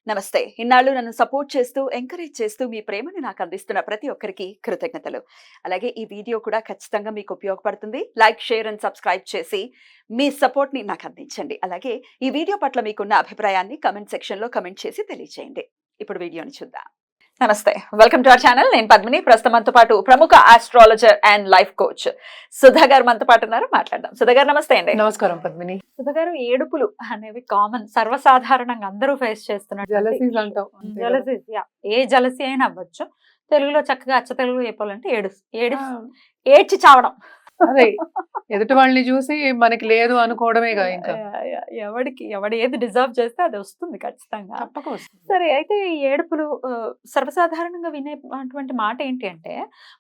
నమస్తే. ఇన్నాళ్ళు నన్ను సపోర్ట్ చేస్తూ, ఎంకరేజ్ చేస్తూ మీ ప్రేమని నాకు అందిస్తున్న ప్రతి ఒక్కరికి కృతజ్ఞతలు. అలాగే ఈ వీడియో కూడా ఖచ్చితంగా మీకు ఉపయోగపడుతుంది. లైక్, షేర్ అండ్ సబ్స్క్రైబ్ చేసి మీ సపోర్ట్‌ని నాకు అందించండి. అలాగే ఈ వీడియో పట్ల మీకున్న అభిప్రాయాన్ని కామెంట్ సెక్షన్‌లో కామెంట్ చేసి తెలియజేయండి. ఇప్పుడు వీడియోని చూద్దాం. నమస్తే. Welcome to our channel. నేను పద్మిని. ప్రస్తుతం మనతో పాటు ప్రముఖ astrologer and life coach Sudha గారు మనతో పాటు ఉన్నారు. మాట్లాడదాం. సుధా గారు నమస్తే అండి. నమస్కారం పద్మిని. సుధా గారు, ఏడుపులు అనేవి కామన్, సర్వసాధారణంగా అందరూ ఫేస్ చేస్తున్నారు. జలసీస్ అంటాం అంతే కదా. జలసీ, ఏ జలసీ అయినా అవ్వచ్చు. తెలుగులో చక్కగా అచ్చ తెలుగు చెప్పాలంటే ఏడ్చి చావడం. అదే ఎదుటి వాళ్ళని చూసి మనకి లేదు అనుకోవడమేగా ఇంకా ఎవడు ఏది డిజర్వ్ చేస్తే అది వస్తుంది ఖచ్చితంగా. తప్పక వస్తుంది. సరే, అయితే ఈ ఏడుపులు సర్వసాధారణంగా వినేటువంటి మాట ఏంటి అంటే,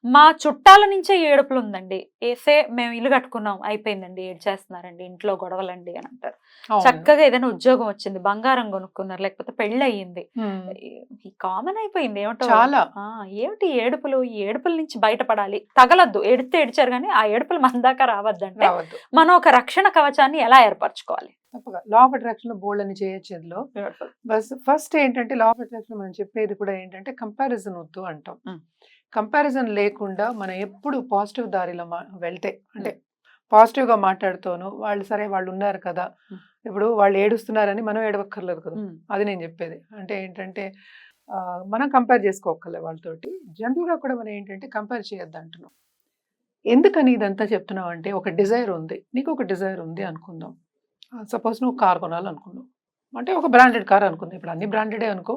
మా చుట్టాల నుంచే ఏడుపులు ఉందండి. మేము ఇల్లు కట్టుకున్నాం, అయిపోయిందండి, ఏడ్చేస్తున్నారండి, ఇంట్లో గొడవలండి అని అంటారు. అవును. చక్కగా ఏదైనా ఉద్యోగం వచ్చింది, బంగారం కొనుక్కున్నారు, లేకపోతే పెళ్ళి అయ్యింది, ఉమ్. ఈ కామన్ అయిపోయింది. ఏమిటో చాలా ఏమిటి ఏడుపులు, ఈ ఏడుపుల నుంచి బయటపడాలి, తగలద్దు, ఏడితే ఏడిచారు కానీ ఆ ఏడుపులు మన దాకా రావద్దంటే రావద్దు. మనం ఒక రక్షణ కవచాన్ని ఎలా ఏర్పరచుకోవాలి? తప్పక లా ఆఫ్ అట్రాక్షన్ లో బోల్డ్ అని చేయొచ్చు ఇందులో. బస్ ఫస్ట్ ఏంటంటే లా ఆఫ్ అట్రాక్షన్ మనం చెప్పేది కూడా ఏంటంటే కంపారిజన్ వద్దు అంటాం. కంపారిజన్ లేకుండా మనం ఎప్పుడు పాజిటివ్ దారిలో వెళ్తే, అంటే పాజిటివ్ గా మాట్లాడుతూను వాళ్ళు సరే వాళ్ళు ఉన్నారు కదా, ఇప్పుడు వాళ్ళు ఏడుస్తున్నారని మనం ఏడవక్కర్లేదు కదా. అది నేను చెప్పేది. అంటే ఏంటంటే మనం కంపేర్ చేసుకోకర్లే వాళ్ళతోటి. జనరల్ గా కూడా మనం ఏంటంటే కంపేర్ చేయొద్దు అంటున్నాం. ఎందుకని ఇదంతా చెప్తున్నావు అంటే, ఒక డిజైర్ ఉంది, నీకు ఒక డిజైర్ ఉంది అనుకుందాం. సపోజ్ నువ్వు కార్ కొనాలనుకున్నావు, అంటే ఒక బ్రాండెడ్ కార్ అనుకుందాం. ఇప్పుడు అన్ని బ్రాండెడే అనుకో.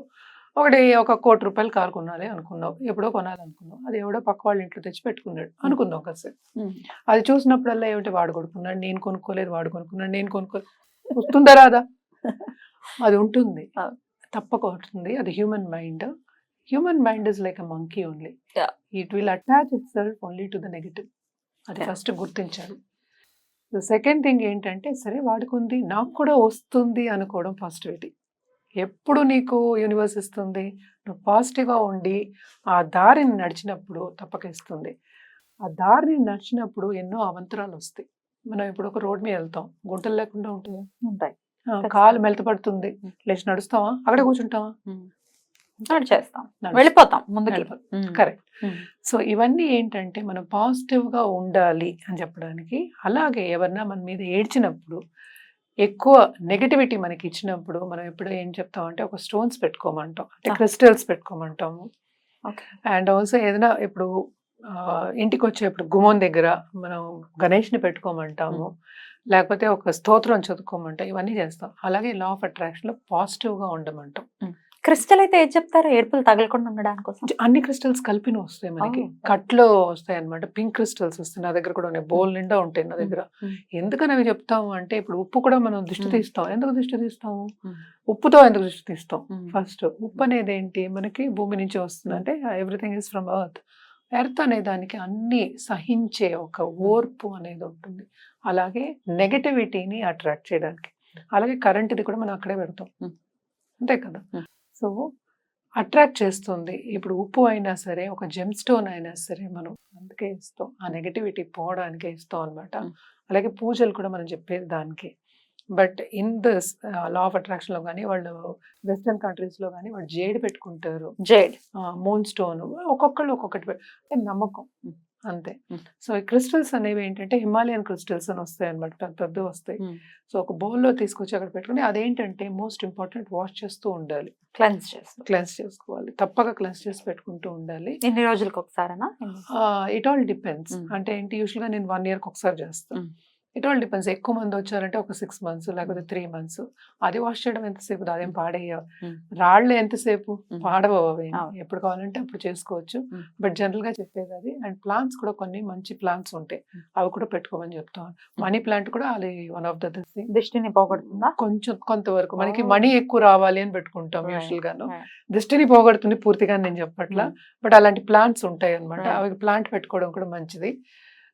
ఒక ₹1,00,00,000 కార్ కొనాలి అనుకున్నావు, ఎప్పుడో కొనాలనుకున్నావు. అది ఎవడో పక్క వాళ్ళ ఇంట్లో తెచ్చి పెట్టుకున్నాడు అనుకుందాం కాసేపు. అది చూసినప్పుడల్లా ఏమిటి, వాడు కొనుక్కున్నాడు, నేను కొనుక్కోలేదు, వాడు కొనుక్కున్నాడు, నేను కొనుక్కోలేదు, వస్తుందా రాదా? అది ఉంటుంది, తప్పక ఉంటుంది. అది human mind. Human mind is like a monkey only. It will attach it self only to the negative. అది ఫస్ట్ గుర్తించాలి. సెకండ్ థింగ్ ఏంటంటే, సరే వాడుకుంది, నాకు కూడా వస్తుంది అనుకోవడం పాజిటివిటీ. ఎప్పుడు నీకు యూనివర్స్ ఇస్తుంది, నువ్వు పాజిటివ్గా ఉండి ఆ దారిని నడిచినప్పుడు తప్పక ఇస్తుంది. ఆ దారిని నడిచినప్పుడు ఎన్నో అవంతరాలు వస్తాయి. మనం ఇప్పుడు ఒక రోడ్ మీద వెళ్తాం, గుంటలు లేకుండా ఉంటాయి. కాలు మెలతపడుతుంది, లేచి నడుస్తావా, అక్కడే కూర్చుంటావా? చేస్తాం, వెళ్ళిపోతాం ముందుకు. కరెక్ట్. సో ఇవన్నీ ఏంటంటే మనం పాజిటివ్ గా ఉండాలి అని చెప్పడానికి. అలాగే ఎవరన్నా మన మీద ఏడ్చినప్పుడు, ఎక్కువ నెగటివిటీ మనకి ఇచ్చినప్పుడు, మనం ఎప్పుడు ఏం చెప్తామంటే ఒక స్టోన్స్ పెట్టుకోమంటాం, అంటే క్రిస్టల్స్ పెట్టుకోమంటాము. అండ్ ఆల్సో ఏదైనా ఇప్పుడు ఇంటికి వచ్చేప్పుడు గుమ్మం దగ్గర మనం గణేష్ని పెట్టుకోమంటాము, లేకపోతే ఒక స్తోత్రం చదువుకోమంటాం. ఇవన్నీ చేస్తాం. అలాగే లా ఆఫ్ అట్రాక్షన్ లో పాజిటివ్ గా ఉండమంటాం. క్రిస్టల్ అయితే ఏం చెప్తారు, ఏడుపులు తగలకుండా ఉండడానికి కోసం? అన్ని క్రిస్టల్స్ కలిపిన వస్తాయి మనకి, కట్లో వస్తాయి అనమాట. పింక్ క్రిస్టల్స్ వస్తాయి, నా దగ్గర కూడా ఉన్నాయి, బోల్ నిండా ఉంటాయి నా దగ్గర. ఎందుకని అవి చెప్తాము అంటే, ఇప్పుడు ఉప్పు కూడా మనం దిష్టి తీస్తాం. ఎందుకు దిష్టి తీస్తాము? ఉప్పుతో ఎందుకు దిష్టి తీస్తాం? ఫస్ట్ ఉప్పు అనేది ఏంటి, మనకి భూమి నుంచి వస్తుంది, అంటే everything is from earth. Earth అనే దానికి అన్ని సహించే ఒక ఓర్పు అనేది ఉంటుంది. అలాగే నెగటివిటీని అట్రాక్ట్ చేయడానికి. అలాగే కరెంట్ది కూడా మనం అక్కడే పెడతాం, అంతే కదా. సో అట్రాక్ట్ చేస్తుంది. ఇప్పుడు ఉప్పు అయినా సరే, ఒక జెమ్ స్టోన్ అయినా సరే, మనం అందుకే ఇస్తాం, ఆ నెగటివిటీ పోవడానికే ఇస్తాం అనమాట. అలాగే పూజలు కూడా మనం చెప్పేది దానికి. But in this law of attraction లో కానీ, వాళ్ళు వెస్టర్న్ కంట్రీస్ లో కానీ వాళ్ళు జేడ్ పెట్టుకుంటారు, జేడ్, మూన్ స్టోన్, ఒక్కొక్కళ్ళు ఒక్కొక్కటి నమ్మకం, అంతే. సో ఈ క్రిస్టల్స్ అనేవి ఏంటంటే హిమాలయన్ క్రిస్టల్స్ అని వస్తాయి అనమాట, పెద్ద వస్తాయి. సో ఒక బౌల్లో తీసుకొచ్చి అక్కడ పెట్టుకుని, అదేంటంటే మోస్ట్ ఇంపార్టెంట్, వాష్ చేస్తూ ఉండాలి, క్లెన్స్ చేసుకోవాలి, తప్పక క్లెన్స్ చేసి పెట్టుకుంటూ ఉండాలి. ఎన్ని రోజులకు ఒకసారేనా? It all depends. అంటే ఏంటి, యూజువల్ గా నేను 1 year ఒకసారి చేస్తాను. It all depends. ఎక్కువ మంది వచ్చారంటే ఒక 6 months, లేకపోతే 3 months. అది వాష్ చేయడం ఎంతసేపు, అదేం పాడేయ రాళ్ళు ఎంతసేపు పాడబోవే, ఎప్పుడు కావాలంటే అప్పుడు చేసుకోవచ్చు. బట్ జనరల్ గా చెప్పేది అది. అండ్ ప్లాంట్స్ కూడా కొన్ని మంచి ప్లాంట్స్ ఉంటాయి, అవి కూడా పెట్టుకోమని చెప్తాను. మనీ ప్లాంట్ కూడా అది వన్ ఆఫ్ ద థింగ్. దృష్టిని పోగొడుతుందా? కొంతవరకు మనకి మనీ ఎక్కువ రావాలి అని పెట్టుకుంటాం యూజువల్ గాను. దృష్టిని పోగొడుతుంది పూర్తిగా నేను చెప్పట్లా, బట్ అలాంటి ప్లాంట్స్ ఉంటాయి అనమాట. అవి ప్లాంట్ పెట్టుకోవడం కూడా మంచిది.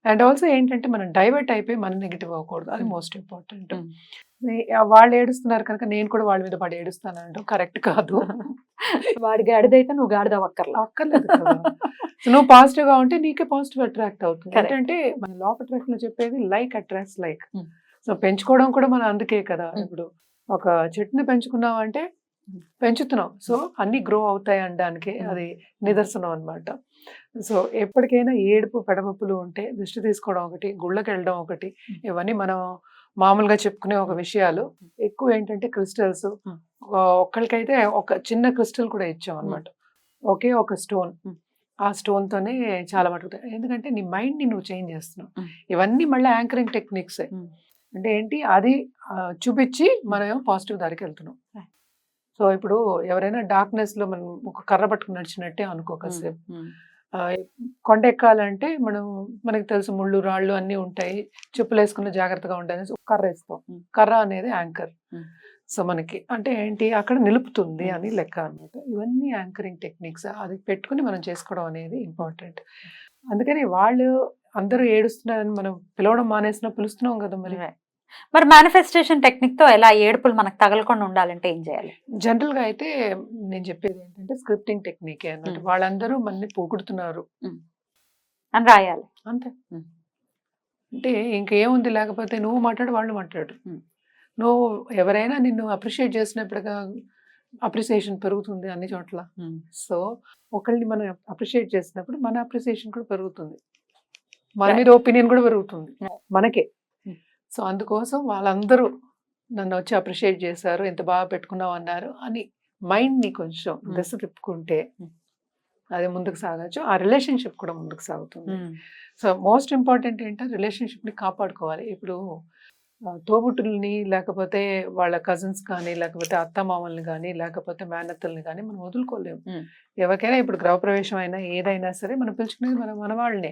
అండ్ ఆల్సో ఏంటంటే మనం డైవర్ట్ అయిపోయి మనం నెగిటివ్ అవ్వకూడదు, అది మోస్ట్ ఇంపార్టెంట్. వాళ్ళు ఏడుస్తున్నారు కనుక నేను కూడా వాళ్ళ మీద పడి ఏడుస్తాను అంటే కరెక్ట్ కాదు. వాడి గాడిదైతే నువ్వు గాడిద అక్కర్లేదు కదా. నువ్వు పాజిటివ్ గా ఉంటే నీకే పాజిటివ్ అట్రాక్ట్ అవుతుంది. ఏంటంటే మన లా ఆఫ్ అట్రాక్షన్ లో చెప్పేది లైక్ అట్రాక్ట్స్ లైక్. సో పెంచుకోవడం కూడా మనం అందుకే కదా. ఇప్పుడు ఒక చెట్టుని పెంచుకున్నాం అంటే పెంచుతున్నాం. సో అన్ని గ్రో అవుతాయి అనడానికి అది నిదర్శనం అన్నమాట. సో ఎప్పటికైనా ఏడుపు పెడమప్పులు ఉంటే దిష్టి తీసుకోవడం ఒకటి, గుళ్ళకి వెళ్ళడం ఒకటి, ఇవన్నీ మనం మామూలుగా చెప్పుకునే ఒక విషయాలు. ఎక్కువ ఏంటంటే క్రిస్టల్స్, ఒక్కళ్ళకైతే ఒక చిన్న క్రిస్టల్ కూడా ఇచ్చాం అనమాట. ఒకే ఒక స్టోన్, ఆ స్టోన్ తోనే చాలా మటుకు, ఎందుకంటే నీ మైండ్ ని నువ్వు చేంజ్ చేస్తున్నావు. ఇవన్నీ మళ్ళీ యాంకరింగ్ టెక్నిక్స్. అంటే ఏంటి అది చూపించి మనం పాజిటివ్ దారికి వెళ్తున్నాం. సో ఇప్పుడు ఎవరైనా డార్క్నెస్ లో మనం ఒక కర్ర పట్టుకుని నడిచినట్టే అనుకో కాసేపు. కొండ ఎక్కాలంటే మనకి తెలుసు ముళ్ళు రాళ్ళు అన్ని ఉంటాయి, చెప్పులు వేసుకున్న జాగ్రత్తగా ఉంటాయని ఒక కర్ర వేస్తాం. కర్ర అనేది యాంకర్. సో మనకి అంటే ఏంటి అక్కడ నిలుపుతుంది అని లెక్క అన్నమాట. ఇవన్నీ యాంకరింగ్ టెక్నిక్స్, అది పెట్టుకుని మనం చేసుకోవడం అనేది ఇంపార్టెంట్. అందుకని వాళ్ళు అందరూ ఏడుస్తున్నారని మనం పిలవడం మానేసినా పిలుస్తున్నాం కదా మరి. మరి మేనిఫెస్టేషన్ టెక్నిక్ తో ఎలా ఏడుపులు మనకు తగలకుండా ఉండాలంటే ఏం చేయాలి? జనరల్ గా అయితే నేను చెప్పేది ఏంటంటే స్క్రిప్టింగ్ టెక్నిక్ అన్నమాట. వాళ్ళందరూ మనని పొగుడుతున్నారు అని రాయాలి అంతే. అంటే ఇంకేముంది, లేకపోతే నువ్వు మాట్లాడు వాళ్ళు మాట్లాడు. నువ్వు ఎవరైనా నిన్ను అప్రిషియేట్ చేసినప్పుడుగా అప్రిసియేషన్ పెరుగుతుంది అన్ని చోట్ల. సో ఒకళ్ళని మనం అప్రిషియేట్ చేసినప్పుడు మన అప్రిసియేషన్ కూడా పెరుగుతుంది, మన మీద ఒపీనియన్ కూడా పెరుగుతుంది మనకే. సో అందుకోసం వాళ్ళందరూ నన్ను వచ్చి అప్రిషియేట్ చేశారు, ఎంత బాగా పెట్టుకున్నావు అన్నారు అని మైండ్ని కొంచెం దశ తిప్పుకుంటే అది ముందుకు సాగచ్చు. ఆ రిలేషన్షిప్ కూడా ముందుకు సాగుతుంది. సో మోస్ట్ ఇంపార్టెంట్ ఏంటంటే రిలేషన్షిప్ని కాపాడుకోవాలి. ఇప్పుడు తోబుట్టుల్ని, లేకపోతే వాళ్ళ కజిన్స్ కానీ, లేకపోతే అత్తమామల్ని కానీ, లేకపోతే మేనత్తల్ని కానీ మనం వదులుకోలేము. ఎవరికైనా ఇప్పుడు గృహప్రవేశం అయినా ఏదైనా సరే మనం పిలుచుకునేది మన వాళ్ళనే.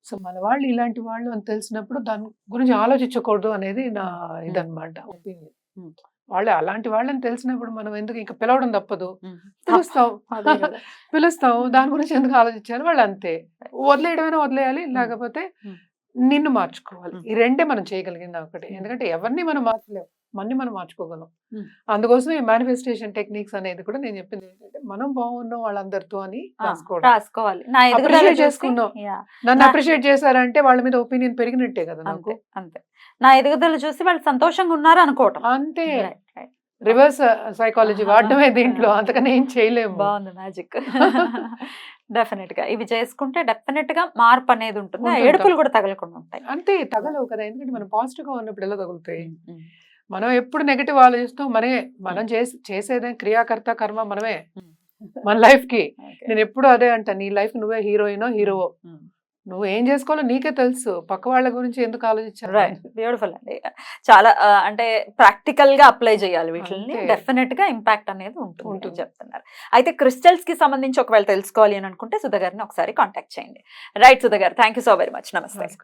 సో మన వాళ్ళు ఇలాంటి వాళ్ళు అని తెలిసినప్పుడు దాని గురించి ఆలోచించకూడదు అనేది నా ఇదన్నమాట ఒపీనియన్. వాళ్ళు అలాంటి వాళ్ళని తెలిసినప్పుడు మనం ఎందుకు ఇంకా పిలవడం తప్పదు, పిలుస్తాం దాని గురించి ఎందుకు ఆలోచించాలి. వాళ్ళు అంతే, వదిలేయడమైనా వదిలేయాలి, లేకపోతే నిన్ను మార్చుకోవాలి. ఈ రెండే మనం చేయగలిగింది ఒకటి. ఎందుకంటే ఎవరిని మనం మార్చలేము, మనం మార్చుకోగలం. అందుకోసం ఈ మేనిఫెస్టేషన్ టెక్నిక్స్ అనేది కూడా నేను చెప్పింది ఏంటంటే మనం బాగున్నాం వాళ్ళందరితో అని రాసుకోవాలి. అప్రిషియేట్ చేసుకున్నాం, నన్ను అప్రిషియేట్ చేశారంటే వాళ్ళ మీద ఒపీనియన్ పెరిగినట్టే కదా నాకు. అంతే, నా ఎదుగుదల చూసి వాళ్ళు సంతోషంగా ఉన్నారు అనుకోవటం అంతే. రివర్స్ సైకాలజీ వాడడమే దీంట్లో, అంతకనే ఏం చేయలేము. బాగుంది మ్యాజిక్. డెఫినెట్ గా ఇవి చేసుకుంటే డెఫినెట్ గా మార్పు అనేది ఉంటుంది. ఏడుపులు కూడా తగలకుండా ఉంటాయి. అంతే, తగలవు కదా, ఎందుకంటే మనం పాజిటివ్ గా ఉన్నప్పుడు ఎలా తగులుతాయి. మనం ఎప్పుడు నెగటివ్ ఆలోచిస్తాం, మనం చేసేదే క్రియాకర్త కర్మ మనమే మన లైఫ్ కి. నేను ఎప్పుడు అదే అంటా, నీ లైఫ్ నువ్వే హీరోయినో హీరోవో, నువ్వు ఏం చేసుకోవాలో నీకే తెలుసు, పక్క వాళ్ళ గురించి ఎందుకు ఆలోచించారు. బ్యూటిఫుల్ అండి. చాలా అంటే ప్రాక్టికల్ గా అప్లై చేయాలి వీటిని, డెఫినెట్ గా ఇంపాక్ట్ అనేది ఉంటుంది చెప్తున్నారు. అయితే క్రిస్టల్స్ కి సంబంధించి ఒకవేళ తెలుసుకోవాలి అని అనుకుంటే సుధా గారిని ఒకసారి కాంటాక్ట్ చేయండి. రైట్ సుధా గారు, thank you so very much. నమస్తే.